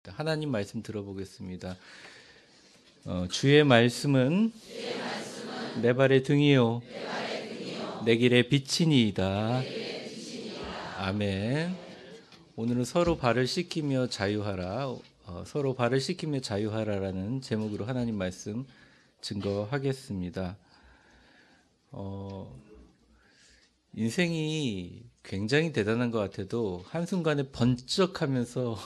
하나님 말씀 들어보겠습니다. 주의 말씀은 내 발의 등이요 내 길의 빛이니이다. 아멘. 오늘은 서로 발을 씻기며 자유하라, 서로 발을 씻기며 자유하라라는 제목으로 하나님 말씀 증거하겠습니다. 인생이 굉장히 대단한 것 같아도 한순간에 번쩍하면서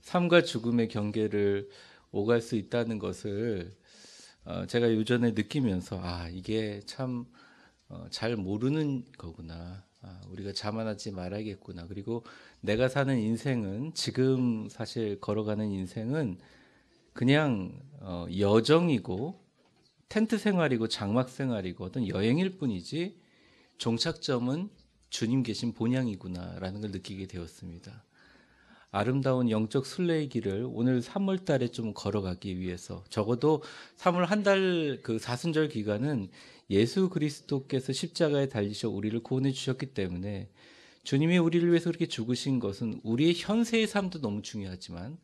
삶과 죽음의 경계를 오갈 수 있다는 것을 제가 요전에 느끼면서 이게 참 잘 모르는 거구나. 우리가 자만하지 말아야겠구나. 그리고 내가 사는 인생은, 지금 사실 걸어가는 인생은 그냥 여정이고 텐트 생활이고 장막 생활이고 어떤 여행일 뿐이지 종착점은 주님 계신 본향이구나라는 걸 느끼게 되었습니다. 아름다운 영적 순례의 길을 오늘 3월 달에 좀 걸어가기 위해서, 적어도 3월 한 달 그 사순절 기간은 예수 그리스도께서 십자가에 달리셔 우리를 구원해 주셨기 때문에, 주님이 우리를 위해서 그렇게 죽으신 것은 우리의 현세의 삶도 너무 중요하지만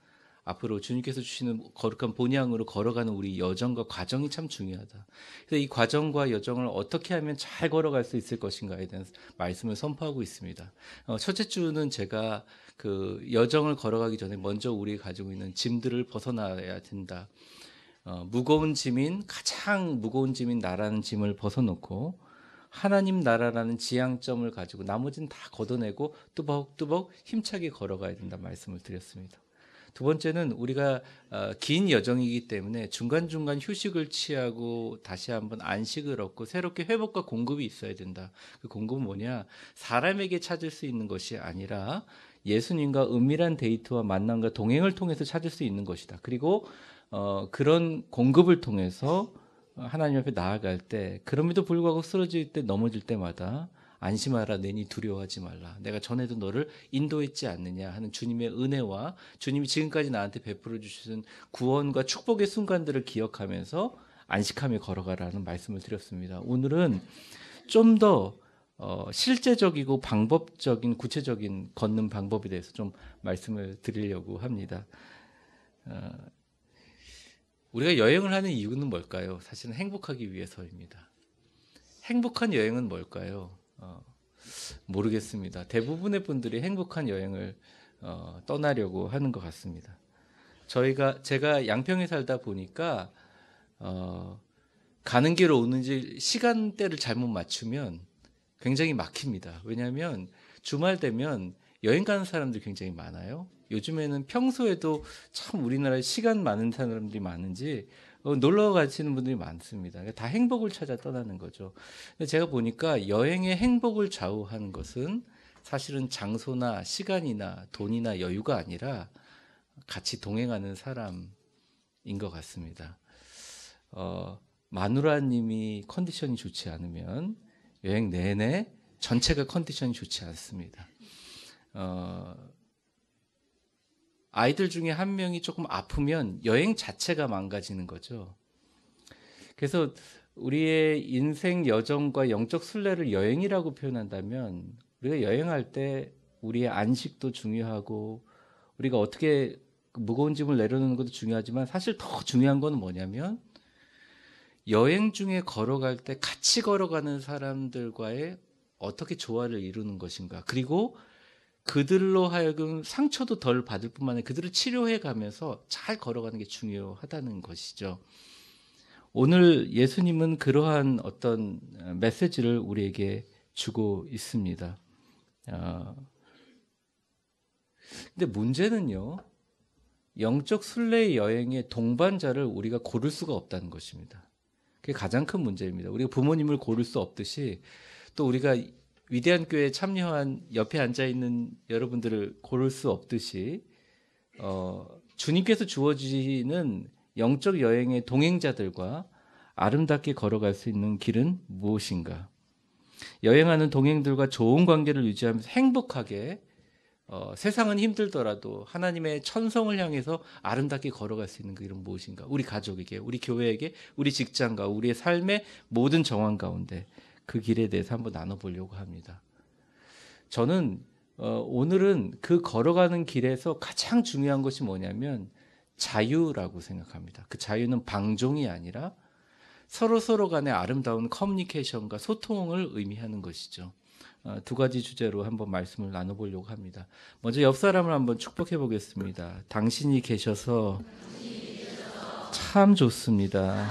앞으로 주님께서 주시는 거룩한 본향으로 걸어가는 우리 여정과 과정이 참 중요하다. 그래서 이 과정과 여정을 어떻게 하면 잘 걸어갈 수 있을 것인가에 대한 말씀을 선포하고 있습니다. 첫째 주는 제가 그 여정을 걸어가기 전에 먼저 우리 가지고 있는 짐들을 벗어나야 된다. 가장 무거운 짐인 나라는 짐을 벗어놓고 하나님 나라라는 지향점을 가지고 나머지는 다 걷어내고 뚜벅뚜벅 힘차게 걸어가야 된다 말씀을 드렸습니다. 두 번째는 우리가 긴 여정이기 때문에 중간중간 휴식을 취하고 다시 한번 안식을 얻고 새롭게 회복과 공급이 있어야 된다. 그 공급은 뭐냐? 사람에게 찾을 수 있는 것이 아니라 예수님과 은밀한 데이트와 만남과 동행을 통해서 찾을 수 있는 것이다. 그리고 그런 공급을 통해서 하나님 앞에 나아갈 때, 그럼에도 불구하고 쓰러질 때, 넘어질 때마다 안심하라, 내니 두려워하지 말라, 내가 전에도 너를 인도했지 않느냐 하는 주님의 은혜와 주님이 지금까지 나한테 베풀어 주신 구원과 축복의 순간들을 기억하면서 안식하며 걸어가라는 말씀을 드렸습니다. 오늘은 좀 더 실제적이고 방법적인, 구체적인 걷는 방법에 대해서 좀 말씀을 드리려고 합니다. 우리가 여행을 하는 이유는 뭘까요? 사실은 행복하기 위해서입니다. 행복한 여행은 뭘까요? 모르겠습니다. 대부분의 분들이 행복한 여행을 떠나려고 하는 것 같습니다. 제가 양평에 살다 보니까 가는 길 오는 길 시간대를 잘못 맞추면 굉장히 막힙니다. 왜냐하면 주말 되면 여행 가는 사람들이 굉장히 많아요. 요즘에는 평소에도 참 우리나라에 시간 많은 사람들이 많은지 놀러 가시는 분들이 많습니다. 다 행복을 찾아 떠나는 거죠. 제가 보니까 여행의 행복을 좌우하는 것은 사실은 장소나 시간이나 돈이나 여유가 아니라 같이 동행하는 사람인 것 같습니다. 마누라님이 컨디션이 좋지 않으면 여행 내내 전체가 컨디션이 좋지 않습니다. 아이들 중에 한 명이 조금 아프면 여행 자체가 망가지는 거죠. 그래서 우리의 인생 여정과 영적 순례를 여행이라고 표현한다면, 우리가 여행할 때 우리의 안식도 중요하고 우리가 어떻게 무거운 짐을 내려놓는 것도 중요하지만, 사실 더 중요한 건 뭐냐면 여행 중에 걸어갈 때 같이 걸어가는 사람들과의 어떻게 조화를 이루는 것인가, 그리고 그들로 하여금 상처도 덜 받을 뿐만 아니라 그들을 치료해 가면서 잘 걸어가는 게 중요하다는 것이죠. 오늘 예수님은 그러한 어떤 메시지를 우리에게 주고 있습니다. 근데 문제는요, 영적 순례의 여행의 동반자를 우리가 고를 수가 없다는 것입니다. 그게 가장 큰 문제입니다. 우리가 부모님을 고를 수 없듯이, 또 우리가 위대한 교회에 참여한 옆에 앉아있는 여러분들을 고를 수 없듯이, 주님께서 주어지는 영적 여행의 동행자들과 아름답게 걸어갈 수 있는 길은 무엇인가? 여행하는 동행들과 좋은 관계를 유지하면서 행복하게, 세상은 힘들더라도 하나님의 천성을 향해서 아름답게 걸어갈 수 있는 그 길은 무엇인가? 우리 가족에게, 우리 교회에게, 우리 직장과 우리의 삶의 모든 정황 가운데 그 길에 대해서 한번 나눠보려고 합니다. 저는 오늘은 그 걸어가는 길에서 가장 중요한 것이 뭐냐면 자유라고 생각합니다. 그 자유는 방종이 아니라 서로 간의 아름다운 커뮤니케이션과 소통을 의미하는 것이죠. 두 가지 주제로 한번 말씀을 나눠보려고 합니다. 먼저 옆 사람을 한번 축복해 보겠습니다. 당신이 계셔서 참 좋습니다.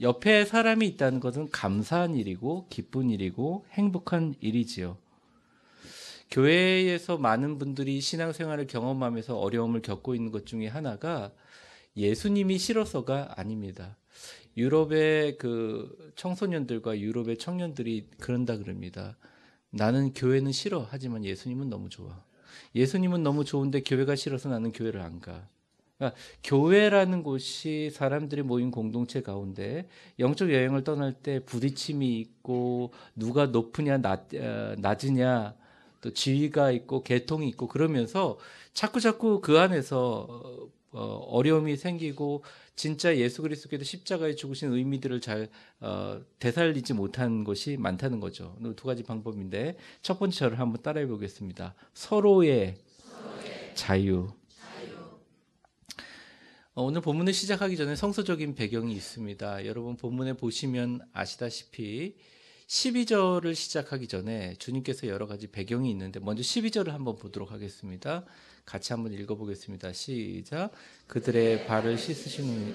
옆에 사람이 있다는 것은 감사한 일이고 기쁜 일이고 행복한 일이지요. 교회에서 많은 분들이 신앙생활을 경험하면서 어려움을 겪고 있는 것 중에 하나가 예수님이 싫어서가 아닙니다. 유럽의 그 청소년들과 유럽의 청년들이 그런다 그럽니다. 나는 교회는 싫어. 하지만 예수님은 너무 좋아. 예수님은 너무 좋은데 교회가 싫어서 나는 교회를 안 가. 그러니까 교회라는 곳이 사람들이 모인 공동체 가운데 영적 여행을 떠날 때 부딪힘이 있고 누가 높으냐 낮으냐 또 지위가 있고 계통이 있고 그러면서 자꾸 그 안에서 어려움이 생기고 진짜 예수 그리스도께서 십자가에 죽으신 의미들을 잘 되살리지 못한 것이 많다는 거죠. 두 가지 방법인데 첫 번째 저를 한번 따라해 보겠습니다. 서로의 자유. 오늘 본문을 시작하기 전에 성서적인 배경이 있습니다. 여러분 본문에 보시면 아시다시피 12절을 시작하기 전에 주님께서 여러 가지 배경이 있는데 먼저 12절을 한번 보도록 하겠습니다. 같이 한번 읽어보겠습니다. 시작. 그들의 발을 씻으시는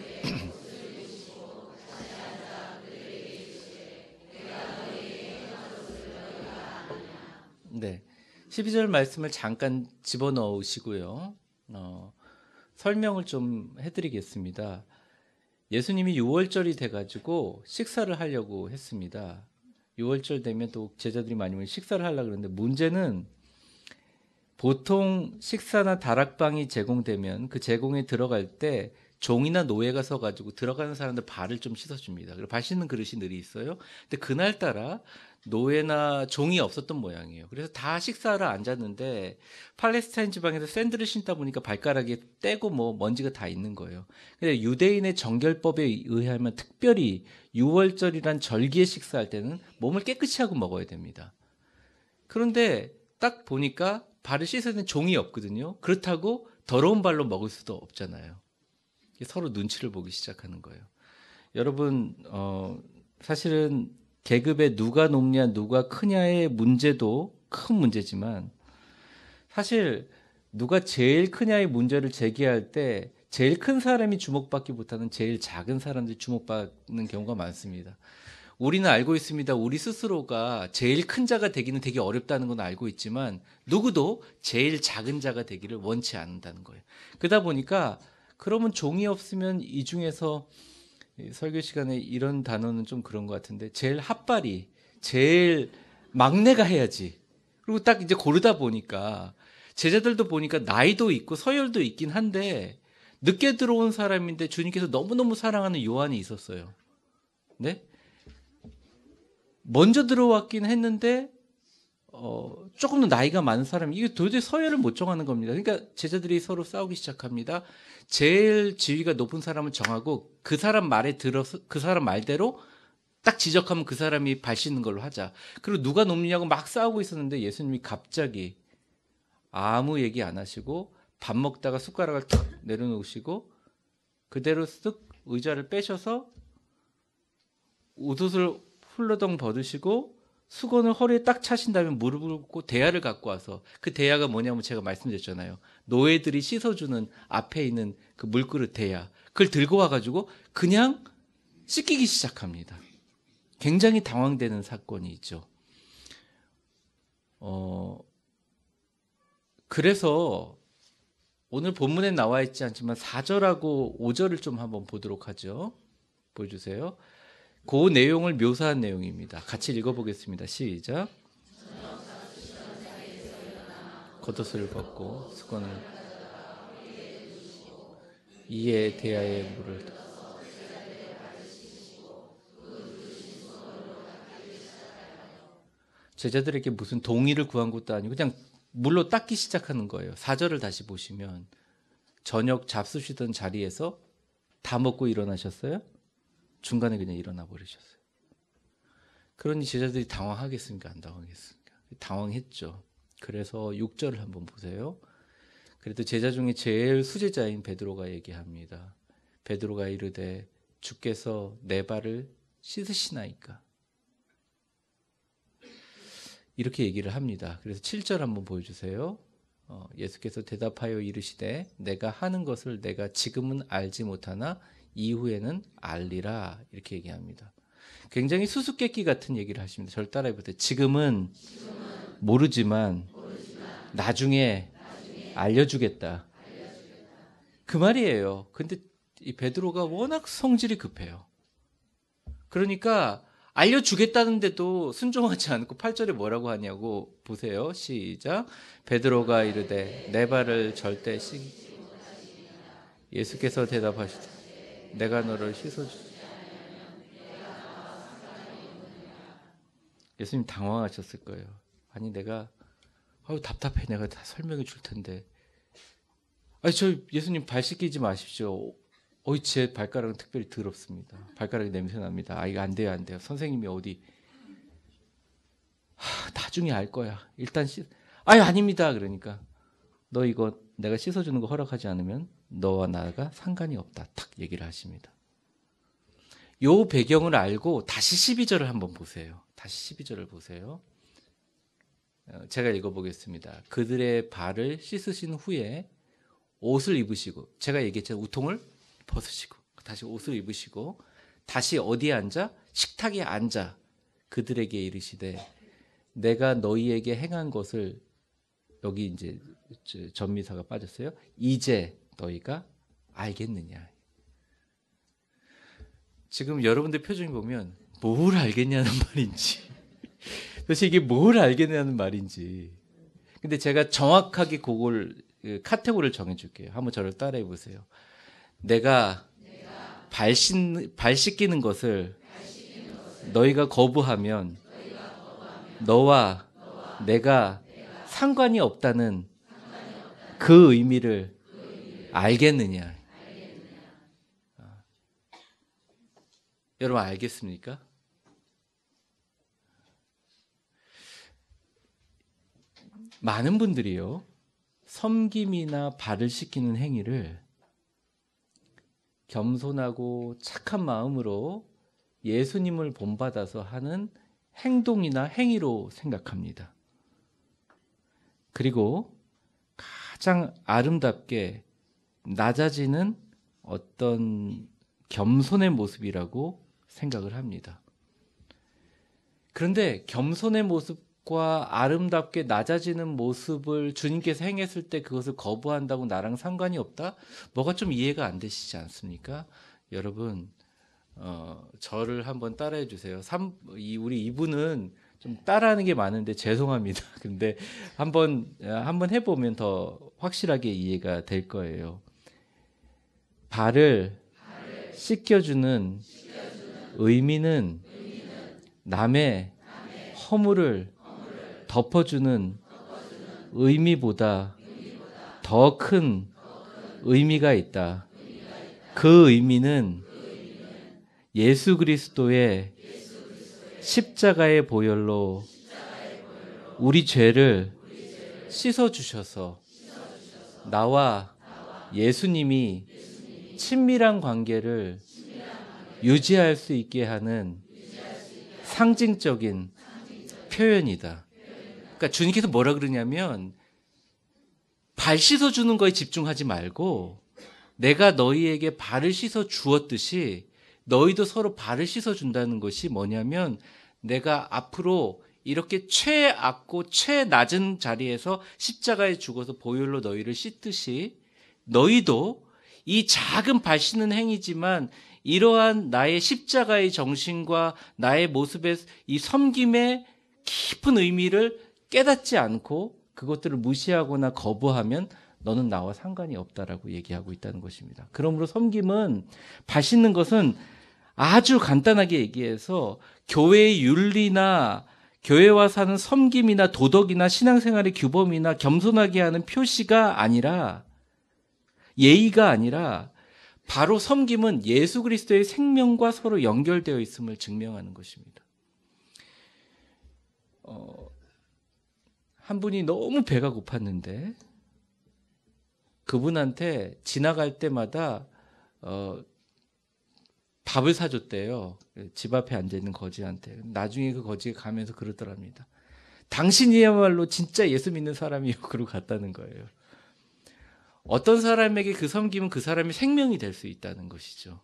네, 12절 말씀을 잠깐 집어넣으시고요. 설명을 좀 해드리겠습니다. 예수님이 6월절이 돼가지고 식사를 하려고 했습니다. 6월절 되면 또 제자들이 많이 오면 식사를 하려고 그러는데 문제는 보통 식사나 다락방이 제공되면 그 제공에 들어갈 때 종이나 노예가 서가지고 들어가는 사람들 발을 좀 씻어줍니다. 그리고 발 씻는 그릇이 늘 있어요. 근데 그날따라 노예나 종이 없었던 모양이에요. 그래서 다 식사하러 앉았는데 팔레스타인 지방에서 샌들을 신다 보니까 발가락에 떼고 뭐 먼지가 다 있는 거예요. 근데 유대인의 정결법에 의하면 특별히 6월절이란 절기에 식사할 때는 몸을 깨끗이 하고 먹어야 됩니다. 그런데 딱 보니까 발을 씻어야 종이 없거든요. 그렇다고 더러운 발로 먹을 수도 없잖아요. 서로 눈치를 보기 시작하는 거예요. 여러분 사실은 계급에 누가 높냐 누가 크냐의 문제도 큰 문제지만 사실 누가 제일 크냐의 문제를 제기할 때 제일 큰 사람이 주목받기보다는 제일 작은 사람들이 주목받는 경우가 많습니다. 우리는 알고 있습니다. 우리 스스로가 제일 큰 자가 되기는 되게 어렵다는 건 알고 있지만 누구도 제일 작은 자가 되기를 원치 않는다는 거예요. 그러다 보니까 그러면 종이 없으면 이 중에서 설교 시간에 이런 단어는 좀 그런 것 같은데 제일 핫발이 제일 막내가 해야지. 그리고 딱 이제 고르다 보니까 제자들도 보니까 나이도 있고 서열도 있긴 한데 늦게 들어온 사람인데 주님께서 너무너무 사랑하는 요한이 있었어요. 네? 먼저 들어왔긴 했는데 조금 더 나이가 많은 사람이 이게 도저히 서열을 못 정하는 겁니다. 그러니까 제자들이 서로 싸우기 시작합니다. 제일 지위가 높은 사람을 정하고 그 사람 말에 들어서 그 사람 말대로 딱 지적하면 그 사람이 발 씻는 걸로 하자. 그리고 누가 높냐고 막 싸우고 있었는데 예수님이 갑자기 아무 얘기 안 하시고 밥 먹다가 숟가락을 탁 내려놓으시고 그대로 쓱 의자를 빼셔서 옷을 훌러덩 벗으시고 수건을 허리에 딱 차신 다음에 무릎을 꿇고 대야를 갖고 와서 그 대야가 뭐냐면 제가 말씀드렸잖아요. 노예들이 씻어주는 앞에 있는 그 물그릇 대야. 그걸 들고 와가지고 그냥 씻기기 시작합니다. 굉장히 당황되는 사건이 있죠. 그래서 오늘 본문에 나와 있지 않지만 4절하고 5절을 좀 한번 보도록 하죠. 보여주세요. 그 내용을 묘사한 내용입니다. 같이 읽어보겠습니다. 시작. 겉옷을 벗고 수건을 이에 대하여 물을 제자들에게 무슨 동의를 구한 것도 아니고 그냥 물로 닦기 시작하는 거예요. 4절을 다시 보시면 저녁 잡수시던 자리에서 다 먹고 일어나셨어요? 중간에 그냥 일어나 버리셨어요. 그러니 제자들이 당황하겠습니까? 안 당황하겠습니까? 당황했죠. 그래서 6절을 한번 보세요. 그래도 제자 중에 제일 수제자인 베드로가 얘기합니다. 베드로가 이르되 주께서 내 발을 씻으시나이까. 이렇게 얘기를 합니다. 그래서 7절 한번 보여주세요. 예수께서 대답하여 이르시되 내가 하는 것을 내가 지금은 알지 못하나 이후에는 알리라. 이렇게 얘기합니다. 굉장히 수수께끼 같은 얘기를 하십니다. 저를 따라해보세요. 지금은 모르지만 나중에 알려주겠다. 그 말이에요. 근데 이 베드로가 워낙 성질이 급해요. 그러니까 알려주겠다는데도 순종하지 않고 8절에 뭐라고 하냐고 보세요. 시작. 베드로가 이르되 내 발을 절대 예수께서 대답하시되 내가 너를 씻어주지. 예수님 당황하셨을 거예요. 아니 내가 답답해. 내가 다 설명해 줄 텐데. 아니 저 예수님 발 씻기지 마십시오. 제 발가락은 특별히 더럽습니다. 발가락이 냄새 납니다. 이거 안 돼요, 안 돼요. 선생님이 어디 나중에 알 거야. 일단 아닙니다. 그러니까 너 이거 내가 씻어주는 거 허락하지 않으면 너와 나가 상관이 없다. 탁 얘기를 하십니다. 요 배경을 알고 다시 12절을 한번 보세요. 다시 12절을 보세요. 제가 읽어보겠습니다. 그들의 발을 씻으신 후에 옷을 입으시고, 제가 얘기했잖아요. 우통을 벗으시고 다시 옷을 입으시고 다시 어디에 앉아? 식탁에 앉아 그들에게 이르시되 내가 너희에게 행한 것을, 여기 이제 전미사가 빠졌어요. 이제 너희가 알겠느냐. 지금 여러분들 표정이 보면 뭘 알겠냐는 말인지 도대체 이게 뭘 알겠냐는 말인지. 근데 제가 정확하게 그걸 카테고리를 정해줄게요. 한번 저를 따라해 보세요. 내가 발 씻기는 것을 너희가 거부하면 너와 내가 상관이 없다는 그 의미를 알겠느냐. 여러분 알겠습니까? 많은 분들이요, 섬김이나 발을 씻기는 행위를 겸손하고 착한 마음으로 예수님을 본받아서 하는 행동이나 행위로 생각합니다. 그리고 가장 아름답게 낮아지는 어떤 겸손의 모습이라고 생각을 합니다. 그런데 겸손의 모습과 아름답게 낮아지는 모습을 주님께서 행했을 때 그것을 거부한다고 나랑 상관이 없다? 뭐가 좀 이해가 안 되시지 않습니까? 여러분, 저를 한번 따라해 주세요. 우리 이분은 좀 따라하는 게 많은데 죄송합니다. 근데 한번 해보면 더 확실하게 이해가 될 거예요. 발을 씻겨주는 의미는 남의 허물을 덮어주는 의미보다 더 큰 의미가 있다. 그 의미는 예수 그리스도의 십자가의 보혈로 우리 죄를 씻어주셔서 나와 예수님이 친밀한 관계를 유지할 수 있게 하는 상징적인 표현이다. 그러니까 주님께서 뭐라 그러냐면 발 씻어주는 거에 집중하지 말고 내가 너희에게 발을 씻어 주었듯이 너희도 서로 발을 씻어준다는 것이 뭐냐면 내가 앞으로 이렇게 최악고 최낮은 자리에서 십자가에 죽어서 보혈로 너희를 씻듯이 너희도 이 작은 발 씻는 행위지만 이러한 나의 십자가의 정신과 나의 모습의 이 섬김의 깊은 의미를 깨닫지 않고 그것들을 무시하거나 거부하면 너는 나와 상관이 없다라고 얘기하고 있다는 것입니다. 그러므로 섬김은, 발 씻는 것은 아주 간단하게 얘기해서 교회의 윤리나 교회와 사는 섬김이나 도덕이나 신앙생활의 규범이나 겸손하게 하는 표시가 아니라, 예의가 아니라 바로 섬김은 예수 그리스도의 생명과 서로 연결되어 있음을 증명하는 것입니다. 한 분이 너무 배가 고팠는데 그분한테 지나갈 때마다 밥을 사줬대요. 집 앞에 앉아있는 거지한테. 나중에 그 거지가 가면서 그러더랍니다. 당신이야말로 진짜 예수 믿는 사람이요. 그러고 갔다는 거예요. 어떤 사람에게 그 섬김은 그 사람의 생명이 될 수 있다는 것이죠.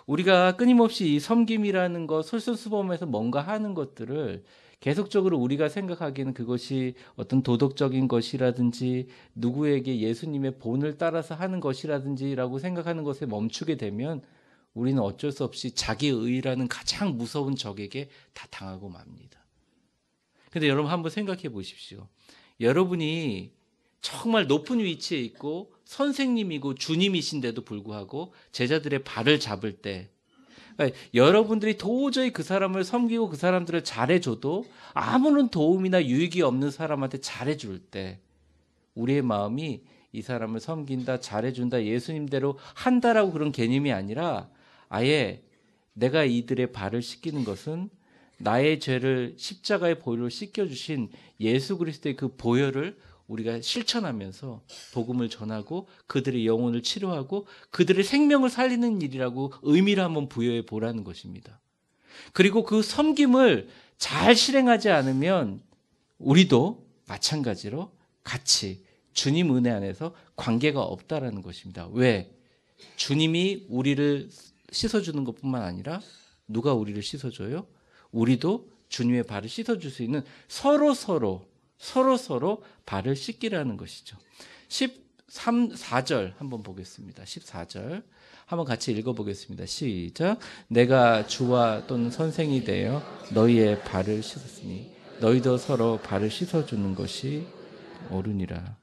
우리가 끊임없이 이 섬김이라는 것, 솔선수범해서 뭔가 하는 것들을 계속적으로 우리가 생각하기에는 그것이 어떤 도덕적인 것이라든지 누구에게 예수님의 본을 따라서 하는 것이라든지라고 생각하는 것에 멈추게 되면 우리는 어쩔 수 없이 자기의라는 가장 무서운 적에게 다 당하고 맙니다. 근데 여러분 한번 생각해 보십시오. 여러분이 정말 높은 위치에 있고 선생님이고 주님이신데도 불구하고 제자들의 발을 잡을 때 그러니까 여러분들이 도저히 그 사람을 섬기고 그 사람들을 잘해줘도 아무런 도움이나 유익이 없는 사람한테 잘해줄 때 우리의 마음이 이 사람을 섬긴다, 잘해준다, 예수님대로 한다라고 그런 개념이 아니라 아예 내가 이들의 발을 씻기는 것은 나의 죄를 십자가의 보혈로 씻겨주신 예수 그리스도의 그 보혈을 우리가 실천하면서 복음을 전하고 그들의 영혼을 치료하고 그들의 생명을 살리는 일이라고 의미를 한번 부여해 보라는 것입니다. 그리고 그 섬김을 잘 실행하지 않으면 우리도 마찬가지로 같이 주님 은혜 안에서 관계가 없다라는 것입니다. 왜? 주님이 우리를 씻어주는 것뿐만 아니라 누가 우리를 씻어줘요? 우리도 주님의 발을 씻어줄 수 있는 서로 발을 씻기라는 것이죠. 14절 한번 보겠습니다. 14절 한번 같이 읽어보겠습니다. 시작. 내가 주와 또는 선생이 되어 너희의 발을 씻었으니 너희도 서로 발을 씻어주는 것이 옳으니라.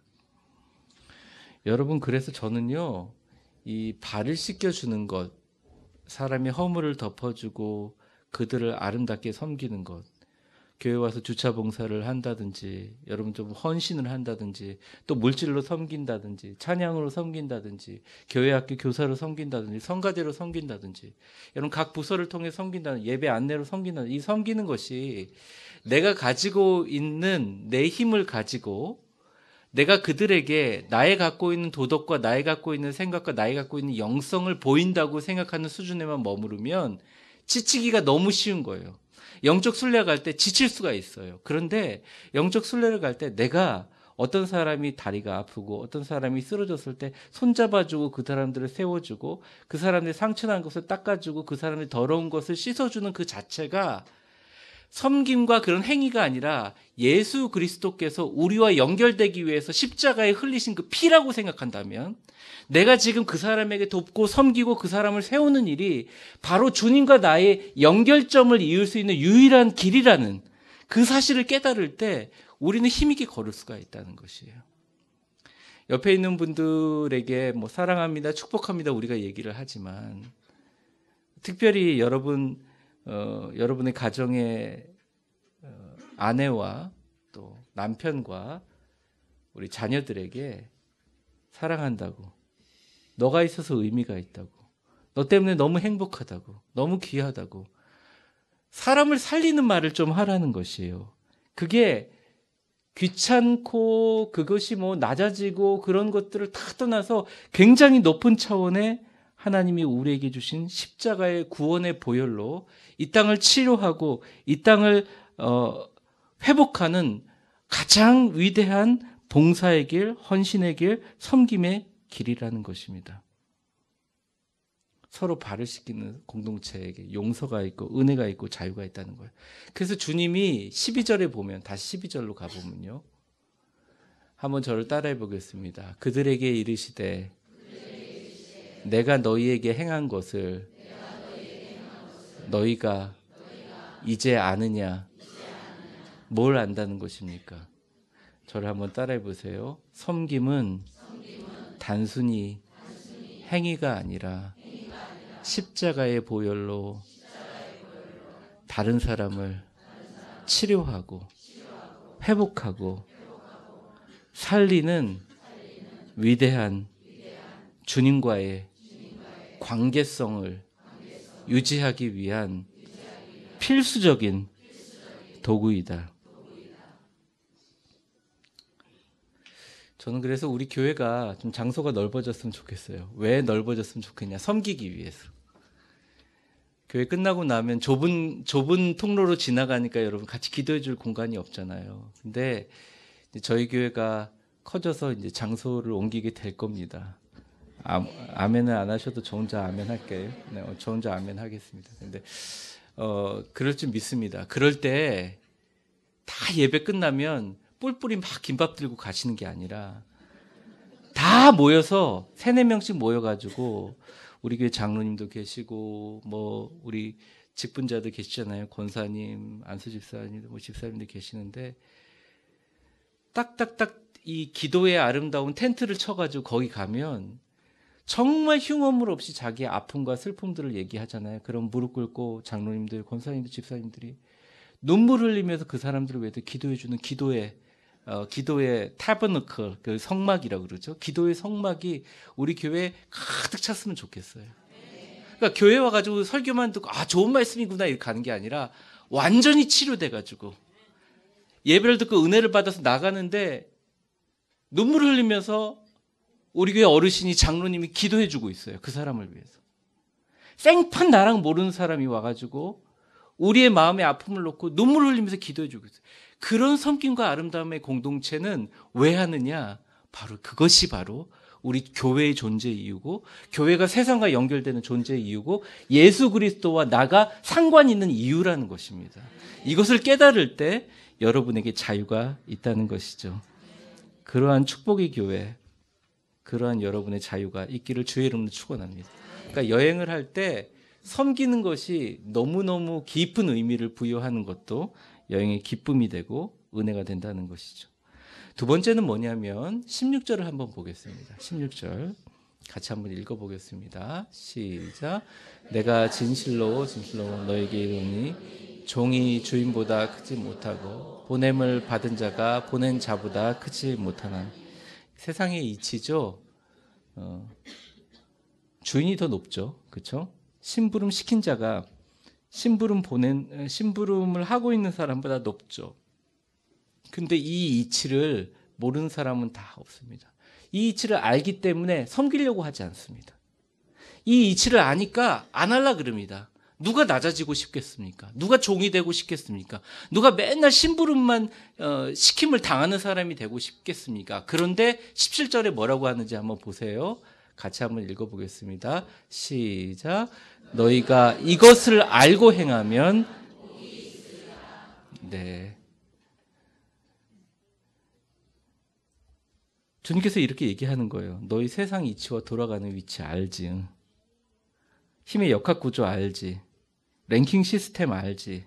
여러분 그래서 저는요 이 발을 씻겨주는 것, 사람의 허물을 덮어주고 그들을 아름답게 섬기는 것, 교회 와서 주차 봉사를 한다든지 여러분 좀 헌신을 한다든지 또 물질로 섬긴다든지 찬양으로 섬긴다든지 교회 학교 교사로 섬긴다든지 성가대로 섬긴다든지 여러분 각 부서를 통해 섬긴다든지 예배 안내로 섬긴다든지 이 섬기는 것이 내가 가지고 있는 내 힘을 가지고 내가 그들에게 나의 갖고 있는 도덕과 나의 갖고 있는 생각과 나의 갖고 있는 영성을 보인다고 생각하는 수준에만 머무르면 지치기가 너무 쉬운 거예요. 영적 순례 갈 때 지칠 수가 있어요. 그런데 영적 순례를 갈 때 내가 어떤 사람이 다리가 아프고 어떤 사람이 쓰러졌을 때 손잡아주고 그 사람들을 세워주고 그 사람들이 상처난 것을 닦아주고 그 사람의 더러운 것을 씻어주는 그 자체가 섬김과 그런 행위가 아니라 예수 그리스도께서 우리와 연결되기 위해서 십자가에 흘리신 그 피라고 생각한다면 내가 지금 그 사람에게 돕고 섬기고 그 사람을 세우는 일이 바로 주님과 나의 연결점을 이을 수 있는 유일한 길이라는 그 사실을 깨달을 때 우리는 힘있게 걸을 수가 있다는 것이에요. 옆에 있는 분들에게 뭐 사랑합니다, 축복합니다 우리가 얘기를 하지만 특별히 여러분의 가정의 아내와 또 남편과 우리 자녀들에게 사랑한다고, 너가 있어서 의미가 있다고, 너 때문에 너무 행복하다고, 너무 귀하다고 사람을 살리는 말을 좀 하라는 것이에요. 그게 귀찮고 그것이 뭐 낮아지고 그런 것들을 다 떠나서 굉장히 높은 차원의 하나님이 우리에게 주신 십자가의 구원의 보혈로 이 땅을 치료하고 이 땅을 회복하는 가장 위대한 봉사의 길, 헌신의 길, 섬김의 길이라는 것입니다. 서로 발을 씻기는 공동체에게 용서가 있고 은혜가 있고 자유가 있다는 거예요. 그래서 주님이 12절에 보면 다시 12절로 가보면요. 한번 저를 따라해 보겠습니다. 그들에게 이르시되 내가 너희에게 행한 것을 너희가 이제 아느냐? 뭘 안다는 것입니까? 저를 한번 따라해 보세요. 섬김은 단순히 행위가 아니라 십자가의 보혈로 다른 사람을 치료하고 회복하고 살리는 위대한 주님과의 관계성을 유지하기 위한 필수적인 도구이다. 저는 그래서 우리 교회가 좀 장소가 넓어졌으면 좋겠어요. 왜 넓어졌으면 좋겠냐? 섬기기 위해서. 교회 끝나고 나면 좁은 통로로 지나가니까 여러분 같이 기도해 줄 공간이 없잖아요. 근데 이제 저희 교회가 커져서 이제 장소를 옮기게 될 겁니다. 아멘을 안 하셔도 저 혼자 아멘 할게요. 네, 저 혼자 아멘 하겠습니다. 근데 그럴 줄 믿습니다. 그럴 때 다 예배 끝나면 뿔뿔이 막 김밥 들고 가시는 게 아니라 다 모여서 3-4명씩 모여가지고 우리 교회 장로님도 계시고 뭐 우리 직분자도 계시잖아요. 권사님, 안수 집사님, 뭐 집사님도 계시는데 딱딱딱 이 기도의 아름다운 텐트를 쳐가지고 거기 가면 정말 흉어물 없이 자기의 아픔과 슬픔들을 얘기하잖아요. 그럼 무릎 꿇고 장로님들, 권사님들, 집사님들이 눈물 흘리면서 그 사람들을 위해서 기도해주는 기도의 타버너클, 그 성막이라고 그러죠. 기도의 성막이 우리 교회에 가득 찼으면 좋겠어요. 그러니까 교회 와가지고 설교만 듣고 좋은 말씀이구나 이렇게 가는 게 아니라 완전히 치료돼가지고 예배를 듣고 은혜를 받아서 나가는데 눈물 흘리면서 우리 교회 어르신이 장로님이 기도해주고 있어요. 그 사람을 위해서. 생판 나랑 모르는 사람이 와가지고 우리의 마음의 아픔을 놓고 눈물 흘리면서 기도해주고 있어요. 그런 섬김과 아름다움의 공동체는 왜 하느냐? 그것이 바로 우리 교회의 존재 이유고 교회가 세상과 연결되는 존재 이유고 예수 그리스도와 나가 상관 있는 이유라는 것입니다. 이것을 깨달을 때 여러분에게 자유가 있다는 것이죠. 그러한 축복의 교회, 그러한 여러분의 자유가 있기를 주의 이름으로 축원합니다. 그러니까 여행을 할 때 섬기는 것이 너무너무 깊은 의미를 부여하는 것도 여행의 기쁨이 되고 은혜가 된다는 것이죠. 두 번째는 뭐냐면 16절을 한번 보겠습니다. 16절 같이 한번 읽어보겠습니다. 시작. 내가 진실로 너에게 이르노니 종이 주인보다 크지 못하고 보냄을 받은 자가 보낸 자보다 크지 못하나. 세상의 이치죠. 주인이 더 높죠. 그렇죠? 심부름 시킨 자가 심부름을 하고 있는 사람보다 높죠. 근데 이 이치를 모르는 사람은 다 없습니다. 이 이치를 알기 때문에 섬기려고 하지 않습니다. 이 이치를 아니까 안 하려 그럽니다. 누가 낮아지고 싶겠습니까? 누가 종이 되고 싶겠습니까? 누가 맨날 심부름만 시킴을 당하는 사람이 되고 싶겠습니까? 그런데 17절에 뭐라고 하는지 한번 보세요. 같이 한번 읽어보겠습니다. 시작. 너희가 이것을 알고 행하면 네. 주님께서 이렇게 얘기하는 거예요. 너희 세상 이치와 돌아가는 위치 알지? 힘의 역학 구조 알지? 랭킹 시스템 알지?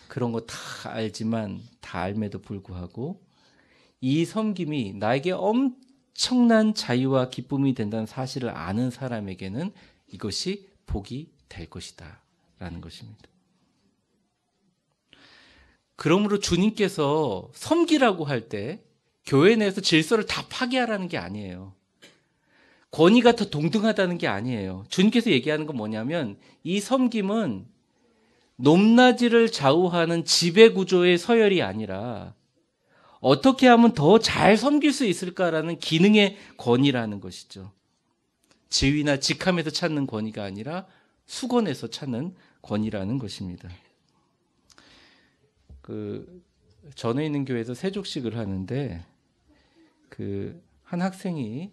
그런 거 다 알지만 다 알매도 불구하고 이 섬김이 나에게 엄청난 자유와 기쁨이 된다는 사실을 아는 사람에게는 이것이 복이 될 것이다 라는 것입니다. 그러므로 주님께서 섬기라고 할 때 교회 내에서 질서를 다 파괴하라는 게 아니에요. 권위가 더 동등하다는 게 아니에요. 주님께서 얘기하는 건 뭐냐면 이 섬김은 높낮이를 좌우하는 지배구조의 서열이 아니라 어떻게 하면 더 잘 섬길 수 있을까라는 기능의 권위라는 것이죠. 지위나 직함에서 찾는 권위가 아니라 수건에서 찾는 권위라는 것입니다. 전에 있는 교회에서 세족식을 하는데 한 학생이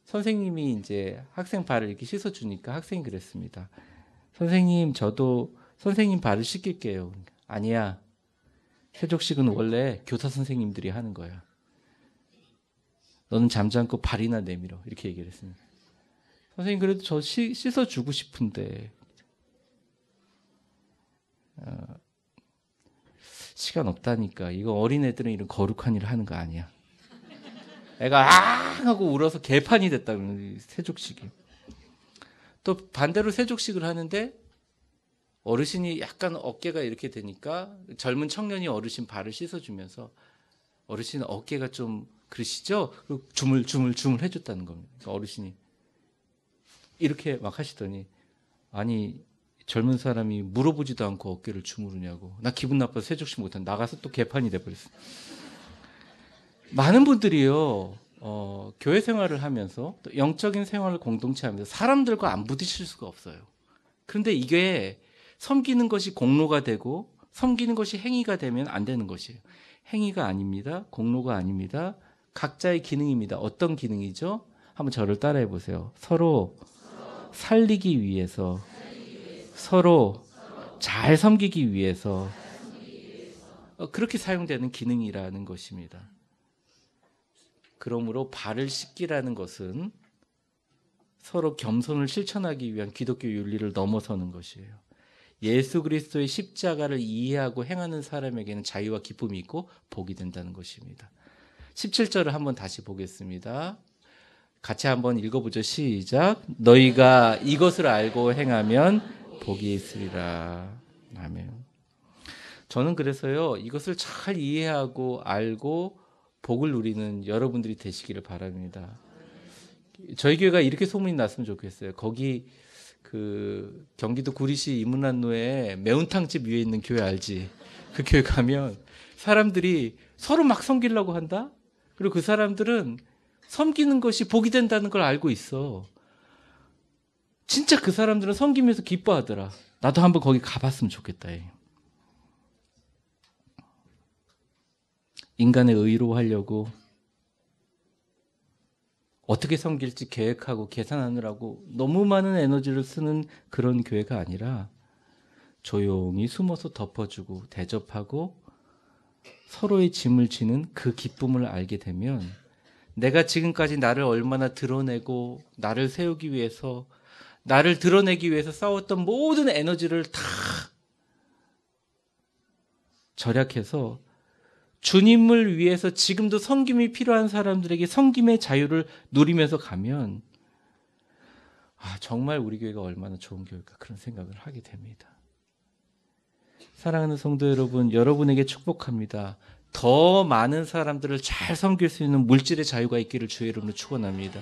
선생님이 이제 학생 발을 이렇게 씻어주니까 학생이 그랬습니다. 선생님, 저도 선생님 발을 씻길게요. 아니야. 세족식은 원래 교사 선생님들이 하는 거야. 너는 잠잠고 발이나 내밀어. 이렇게 얘기를 했습니다. 선생님, 그래도 저 씻어주고 싶은데. 시간 없다니까. 이거 어린애들은 이런 거룩한 일을 하는 거 아니야. 애가 하고 울어서 개판이 됐다 그러는 세족식이. 또 반대로 세족식을 하는데 어르신이 약간 어깨가 이렇게 되니까 젊은 청년이 어르신 발을 씻어주면서 어르신 어깨가 좀 그러시죠? 그리고 주물 해줬다는 겁니다. 그러니까 어르신이 이렇게 막 하시더니 아니 젊은 사람이 물어보지도 않고 어깨를 주무르냐고. 나 기분 나빠서 세족식 못한 나가서 또 개판이 돼버렸어. 많은 분들이요, 교회 생활을 하면서 또 영적인 생활을 공동체 하면서 사람들과 안 부딪힐 수가 없어요. 그런데 이게 섬기는 것이 공로가 되고 섬기는 것이 행위가 되면 안 되는 것이에요. 행위가 아닙니다. 공로가 아닙니다. 각자의 기능입니다. 어떤 기능이죠? 한번 저를 따라해 보세요. 서로 살리기 위해서, 서로 잘 섬기기 위해서 그렇게 사용되는 기능이라는 것입니다. 그러므로 발을 씻기라는 것은 서로 겸손을 실천하기 위한 기독교 윤리를 넘어서는 것이에요. 예수 그리스도의 십자가를 이해하고 행하는 사람에게는 자유와 기쁨이 있고 복이 된다는 것입니다. 17절을 한번 다시 보겠습니다. 같이 한번 읽어보죠. 시작. 너희가 이것을 알고 행하면 복이 있으리라. 아멘. 저는 그래서요, 이것을 잘 이해하고 알고 복을 누리는 여러분들이 되시기를 바랍니다. 저희 교회가 이렇게 소문이 났으면 좋겠어요. 거기 그 경기도 구리시 이문안로에 매운탕집 위에 있는 교회 알지? 그 교회 가면 사람들이 서로 막 섬기려고 한다? 그리고 그 사람들은 섬기는 것이 복이 된다는 걸 알고 있어. 진짜 그 사람들은 섬기면서 기뻐하더라. 나도 한번 거기 가봤으면 좋겠다. 인간의 의로 하려고 어떻게 섬길지 계획하고 계산하느라고 너무 많은 에너지를 쓰는 그런 교회가 아니라 조용히 숨어서 덮어주고 대접하고 서로의 짐을 지는 그 기쁨을 알게 되면 내가 지금까지 나를 얼마나 드러내고 나를 세우기 위해서 나를 드러내기 위해서 싸웠던 모든 에너지를 다 절약해서 주님을 위해서 지금도 섬김이 필요한 사람들에게 섬김의 자유를 누리면서 가면 정말 우리 교회가 얼마나 좋은 교회일까 그런 생각을 하게 됩니다. 사랑하는 성도 여러분, 여러분에게 축복합니다. 더 많은 사람들을 잘 섬길 수 있는 물질의 자유가 있기를 주의 이름으로 축원합니다.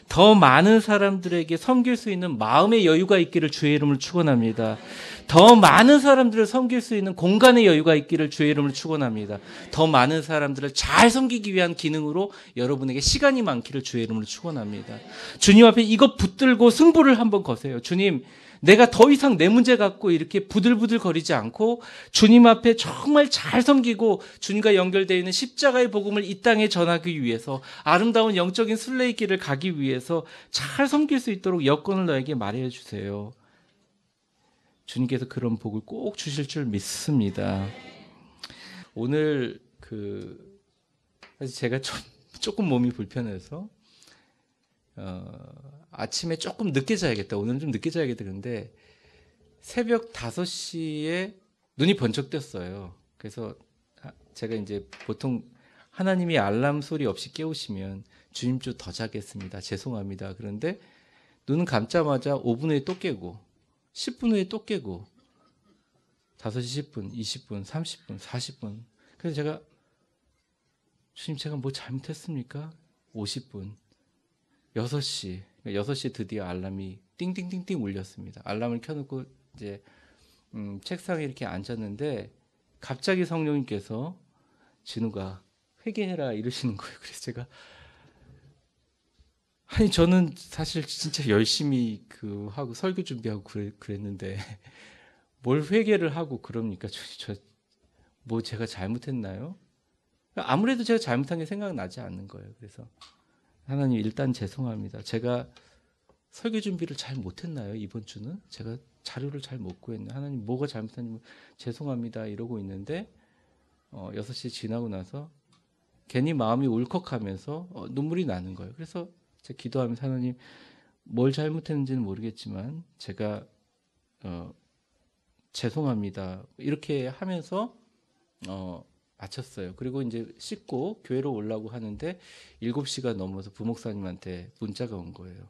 더 많은 사람들에게 섬길 수 있는 마음의 여유가 있기를 주의 이름으로 축원합니다. 더 많은 사람들을 섬길 수 있는 공간의 여유가 있기를 주의 이름으로 축원합니다. 더 많은 사람들을 잘 섬기기 위한 기능으로 여러분에게 시간이 많기를 주의 이름으로 축원합니다. 주님 앞에 이것 붙들고 승부를 한번 거세요. 주님, 내가 더 이상 내 문제 갖고 이렇게 부들부들 거리지 않고 주님 앞에 정말 잘 섬기고 주님과 연결되어 있는 십자가의 복음을 이 땅에 전하기 위해서 아름다운 영적인 순례의 길을 가기 위해서 잘 섬길 수 있도록 여건을 너에게 마련해 주세요. 주님께서 그런 복을 꼭 주실 줄 믿습니다. 오늘 사실 제가 조금 몸이 불편해서 아침에 조금 늦게 자야겠다. 오늘은 좀 늦게 자야겠다. 그런데 새벽 5시에 눈이 번쩍 떴어요. 그래서 제가 이제 보통 하나님이 알람 소리 없이 깨우시면 주님 좀 더 자겠습니다. 죄송합니다. 그런데 눈은 감자마자 5분 후에 또 깨고 10분 후에 또 깨고 5시 10분, 20분, 30분, 40분. 그래서 제가 주님 제가 뭐 잘못했습니까? 50분. 6시, 6시에 드디어 알람이 띵띵띵띵 울렸습니다. 알람을 켜놓고 이제 책상에 이렇게 앉았는데 갑자기 성령님께서 진우가 회개해라 이러시는 거예요. 그래서 제가 저는 사실 진짜 열심히 하고 설교 준비하고 그랬는데 뭘 회개를 하고 그럽니까? 뭐 제가 잘못했나요? 아무래도 제가 잘못한 게 생각나지 않는 거예요. 그래서 하나님 일단 죄송합니다. 제가 설교 준비를 잘 못했나요? 이번 주는 제가 자료를 잘 못 구했나요? 하나님 뭐가 잘못했는지 죄송합니다 이러고 있는데 6시 지나고 나서 괜히 마음이 울컥하면서 눈물이 나는 거예요. 그래서 제가 기도하면서 하나님 뭘 잘못했는지는 모르겠지만 제가 죄송합니다 이렇게 하면서 마쳤어요. 그리고 이제 씻고 교회로 오려고 하는데 7시가 넘어서 부목사님한테 문자가 온 거예요.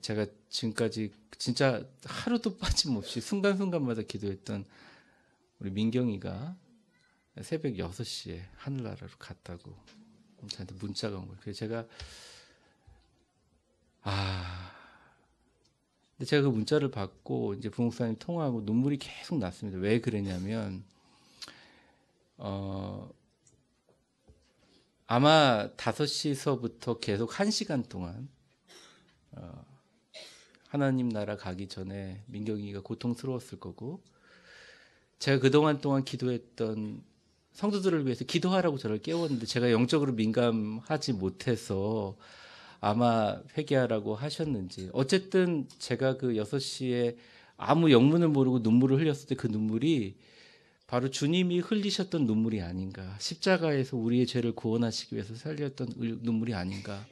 제가 지금까지 진짜 하루도 빠짐없이 순간순간마다 기도했던 우리 민경이가 새벽 6시에 하늘나라로 갔다고 저한테 문자가 온 거예요. 그래서 제가 근데 제가 그 문자를 받고 이제 부목사님 통화하고 눈물이 계속 났습니다. 왜 그랬냐면 아마 5시서부터 계속 1시간 동안 하나님 나라 가기 전에 민경이가 고통스러웠을 거고, 제가 그동안 동안 기도했던 성도들을 위해서 기도하라고 저를 깨웠는데 제가 영적으로 민감하지 못해서 아마 회개하라고 하셨는지, 어쨌든 제가 그 6시에 아무 영문을 모르고 눈물을 흘렸을 때 그 눈물이 바로 주님이 흘리셨던 눈물이 아닌가, 십자가에서 우리의 죄를 구원하시기 위해서 살렸던 눈물이 아닌가.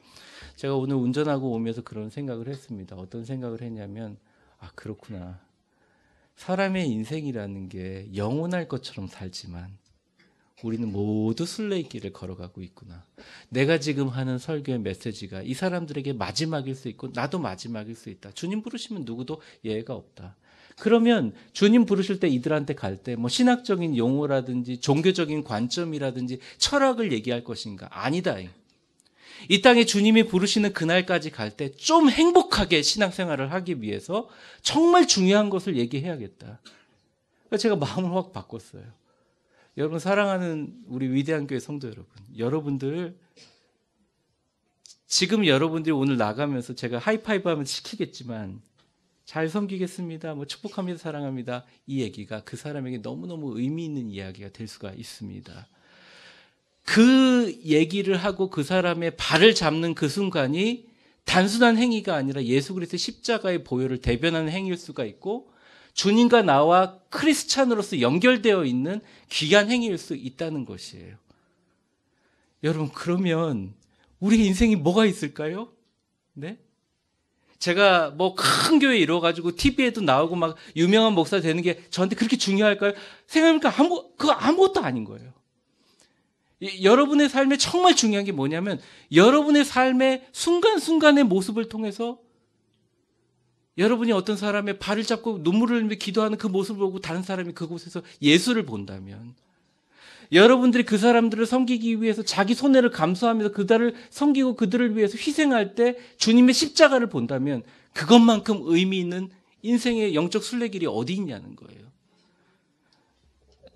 제가 오늘 운전하고 오면서 그런 생각을 했습니다. 어떤 생각을 했냐면, 아, 그렇구나. 사람의 인생이라는 게 영원할 것처럼 살지만 우리는 모두 순례길을 걸어가고 있구나. 내가 지금 하는 설교의 메시지가 이 사람들에게 마지막일 수 있고 나도 마지막일 수 있다. 주님 부르시면 누구도 예외가 없다. 그러면 주님 부르실 때 이들한테 갈 때 뭐 신학적인 용어라든지 종교적인 관점이라든지 철학을 얘기할 것인가? 아니다. 이 땅에 주님이 부르시는 그날까지 갈 때 좀 행복하게 신앙생활을 하기 위해서 정말 중요한 것을 얘기해야겠다. 그래서 제가 마음을 확 바꿨어요. 여러분, 사랑하는 우리 위대한 교회 성도 여러분, 여러분들 지금 여러분들이 오늘 나가면서 제가 하이파이브 하면 시키겠지만 잘 섬기겠습니다, 뭐 축복합니다, 사랑합니다, 이 얘기가 그 사람에게 너무너무 의미 있는 이야기가 될 수가 있습니다. 그 얘기를 하고 그 사람의 발을 잡는 그 순간이 단순한 행위가 아니라 예수 그리스도의 십자가의 보혈을 대변하는 행위일 수가 있고, 주님과 나와 크리스찬으로서 연결되어 있는 귀한 행위일 수 있다는 것이에요. 여러분, 그러면 우리 인생이 뭐가 있을까요? 네? 제가 뭐 큰 교회 이뤄가지고 TV에도 나오고 막 유명한 목사 되는 게 저한테 그렇게 중요할까요? 생각해보니까 그거 아무것도 아닌 거예요. 여러분의 삶에 정말 중요한 게 뭐냐면, 여러분의 삶의 순간순간의 모습을 통해서 여러분이 어떤 사람의 발을 잡고 눈물을 흘리며 기도하는 그 모습을 보고 다른 사람이 그곳에서 예수를 본다면, 여러분들이 그 사람들을 섬기기 위해서 자기 손해를 감수하면서 그들을 섬기고 그들을 위해서 희생할 때 주님의 십자가를 본다면, 그것만큼 의미 있는 인생의 영적 순례길이 어디 있냐는 거예요.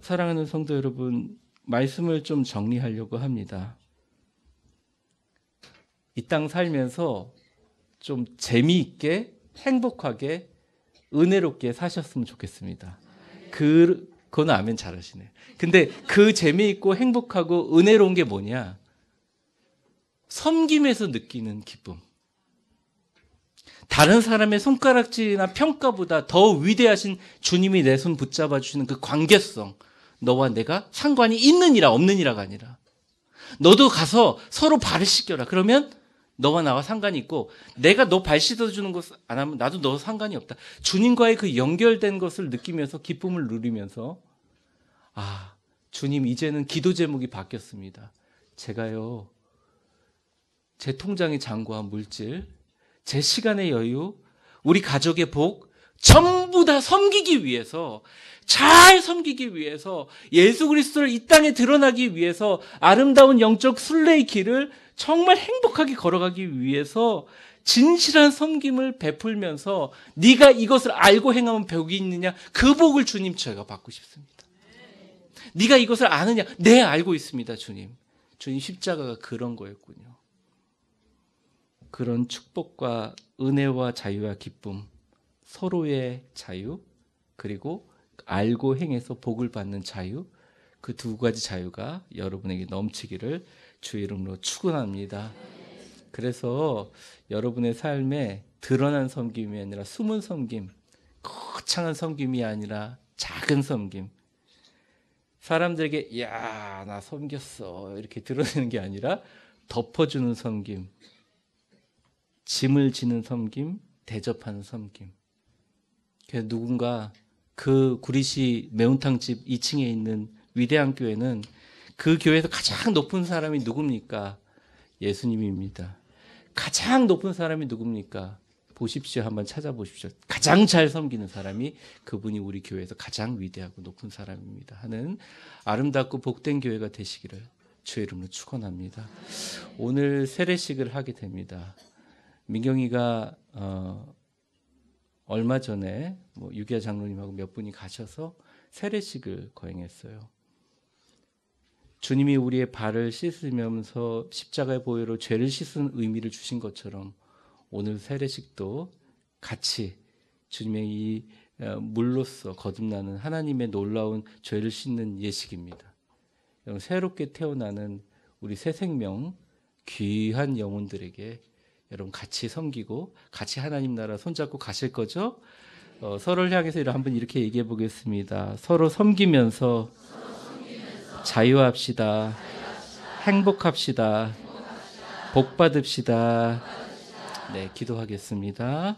사랑하는 성도 여러분, 말씀을 좀 정리하려고 합니다. 이 땅 살면서 좀 재미있게, 행복하게, 은혜롭게 사셨으면 좋겠습니다. 그건 아멘 잘하시네. 근데 그 재미있고 행복하고 은혜로운 게 뭐냐? 섬김에서 느끼는 기쁨. 다른 사람의 손가락질이나 평가보다 더 위대하신 주님이 내 손 붙잡아 주시는 그 관계성. 너와 내가 상관이 있느니라 없느니라가 아니라, 너도 가서 서로 발을 씻겨라. 그러면 너와 나와 상관이 있고, 내가 너 발 씻어주는 것 안 하면 나도 너 상관이 없다. 주님과의 그 연결된 것을 느끼면서 기쁨을 누리면서, 아, 주님, 이제는 기도 제목이 바뀌었습니다. 제가요, 제 통장의 잔고와 물질, 제 시간의 여유, 우리 가족의 복 전부 다 섬기기 위해서, 잘 섬기기 위해서, 예수 그리스도를 이 땅에 드러나기 위해서, 아름다운 영적 순례의 길을 정말 행복하게 걸어가기 위해서 진실한 섬김을 베풀면서, 네가 이것을 알고 행하면 복이 있느냐, 그 복을 주님 제가 받고 싶습니다. 네가 이것을 아느냐, 네, 알고 있습니다, 주님. 주님 십자가가 그런 거였군요. 그런 축복과 은혜와 자유와 기쁨, 서로의 자유, 그리고 알고 행해서 복을 받는 자유, 그 두 가지 자유가 여러분에게 넘치기를 주의 이름으로 축원합니다. 그래서 여러분의 삶에 드러난 섬김이 아니라 숨은 섬김, 거창한 섬김이 아니라 작은 섬김, 사람들에게 야, 나 섬겼어 이렇게 드러내는 게 아니라 덮어주는 섬김, 짐을 지는 섬김, 대접하는 섬김. 그래서 누군가 그 구리시 매운탕집 2층에 있는 위대한 교회는 그 교회에서 가장 높은 사람이 누굽니까? 예수님입니다. 가장 높은 사람이 누굽니까? 보십시오. 한번 찾아보십시오. 가장 잘 섬기는 사람이 그분이 우리 교회에서 가장 위대하고 높은 사람입니다 하는 아름답고 복된 교회가 되시기를 주의 이름으로 축원합니다. 오늘 세례식을 하게 됩니다. 민경이가 얼마 전에 유기아 장로님하고 몇 분이 가셔서 세례식을 거행했어요. 주님이 우리의 발을 씻으면서 십자가의 보혈로 죄를 씻은 의미를 주신 것처럼 오늘 세례식도 같이 주님의 이 물로써 거듭나는 하나님의 놀라운 죄를 씻는 예식입니다. 새롭게 태어나는 우리 새 생명, 귀한 영혼들에게 여러분 같이 섬기고 같이 하나님 나라 손잡고 가실 거죠? 서로를 향해서 한번 이렇게 얘기해 보겠습니다. 서로 섬기면서 자유합시다. 행복합시다. 복 받읍시다. 네, 기도하겠습니다.